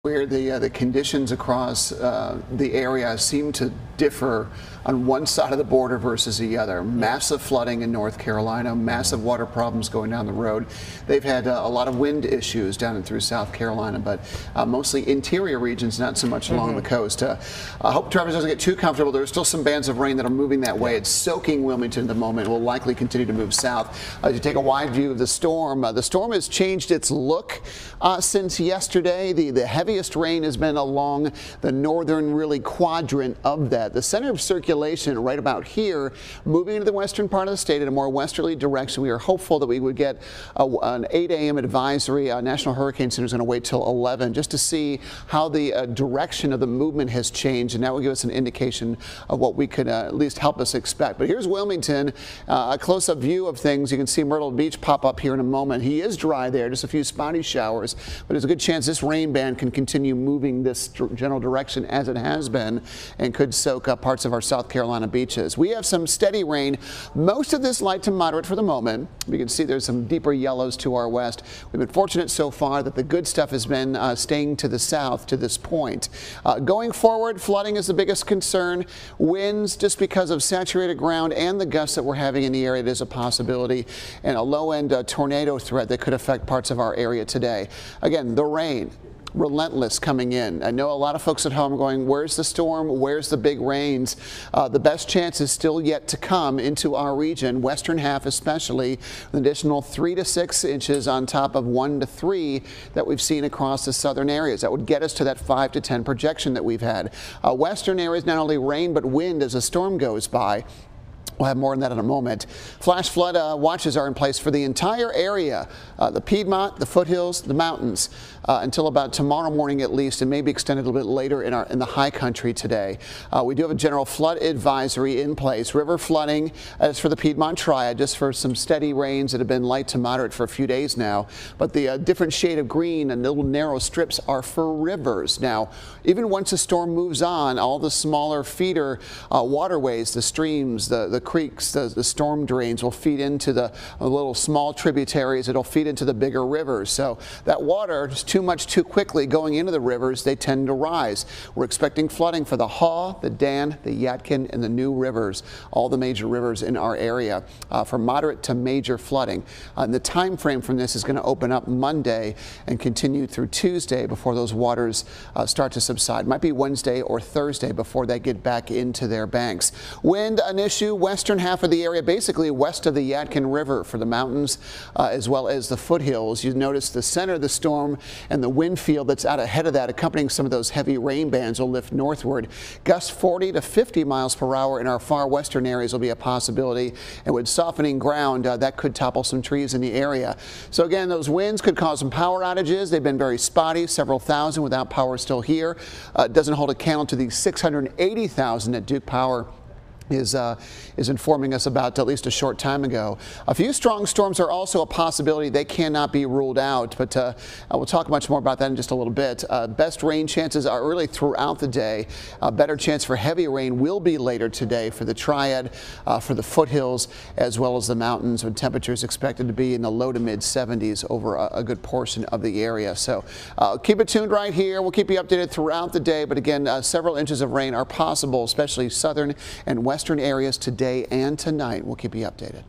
Where the conditions across the area seem to differ on one side of the border versus the other. Massive flooding in North Carolina, massive water problems going down the road. They've had a lot of wind issues down and through South Carolina, but mostly interior regions, not so much along the coast. I hope Travis doesn't get too comfortable. There's still some bands of rain that are moving that way. It's soaking Wilmington at the moment. It will likely continue to move south. As you take a wide view of the storm has changed its look since yesterday. The heaviest rain has been along the northern quadrant of that. The center of circulation right about here, moving into the western part of the state in a more westerly direction. We are hopeful that we would get an 8 a.m. advisory. National Hurricane Center is going to wait till 11 just to see how the direction of the movement has changed, and that will give us an indication of what we could at least help us expect. But here's Wilmington, a close-up view of things. You can see Myrtle Beach pop up here in a moment. He is dry there, just a few spotty showers, but there's a good chance this rain band can continue moving this general direction as it has been and could soak up parts of our South Carolina beaches. We have some steady rain, most of this light to moderate for the moment. We can see there's some deeper yellows to our west. We've been fortunate so far that the good stuff has been staying to the south to this point. Going forward, flooding is the biggest concern. Winds, just because of saturated ground and the gusts that we're having in the area, it is a possibility, and a low-end tornado threat that could affect parts of our area today. Again, the rain, relentless coming in. I know a lot of folks at home going, where's the storm? Where's the big rains? The best chance is still yet to come into our region, western half especially, an additional 3 to 6 inches on top of 1 to 3 that we've seen across the southern areas. That would get us to that 5 to 10 projection that we've had. Western areas, not only rain but wind as a storm goes by. We'll have more on that in a moment. Flash flood watches are in place for the entire area, the Piedmont, the foothills, the mountains, until about tomorrow morning at least, and maybe extended a little bit later in the high country today. We do have a general flood advisory in place. River flooding as for the Piedmont Triad, just for some steady rains that have been light to moderate for a few days now. But the different shade of green and little narrow strips are for rivers. Now, even once a storm moves on, all the smaller feeder waterways, the streams, the creeks, the storm drains will feed into the little small tributaries. It'll feed into the bigger rivers. So that water is too much too quickly going into the rivers. They tend to rise. We're expecting flooding for the Haw, the Dan, the Yadkin, and the New Rivers, all the major rivers in our area, for moderate to major flooding. And the time frame from this is going to open up Monday and continue through Tuesday before those waters start to subside. Might be Wednesday or Thursday before they get back into their banks. Wind an issue. Western half of the area, basically west of the Yadkin River for the mountains as well as the foothills. You notice the center of the storm and the wind field that's out ahead of that, accompanying some of those heavy rain bands, will lift northward. Gusts 40 to 50 miles per hour in our far western areas will be a possibility, and with softening ground, that could topple some trees in the area. So again, those winds could cause some power outages. They've been very spotty, several thousand without power still here. Doesn't hold a candle to the 680,000 that Duke Power is informing us about at least a short time ago. A few strong storms are also a possibility. They cannot be ruled out, but we'll talk much more about that in just a little bit. Best rain chances are really throughout the day. A better chance for heavy rain will be later today for the Triad, for the foothills, as well as the mountains, with temperatures expected to be in the low to mid 70s over a good portion of the area. So keep it tuned right here. We'll keep you updated throughout the day, but again, several inches of rain are possible, especially southern and western areas today and tonight. We'll keep you updated.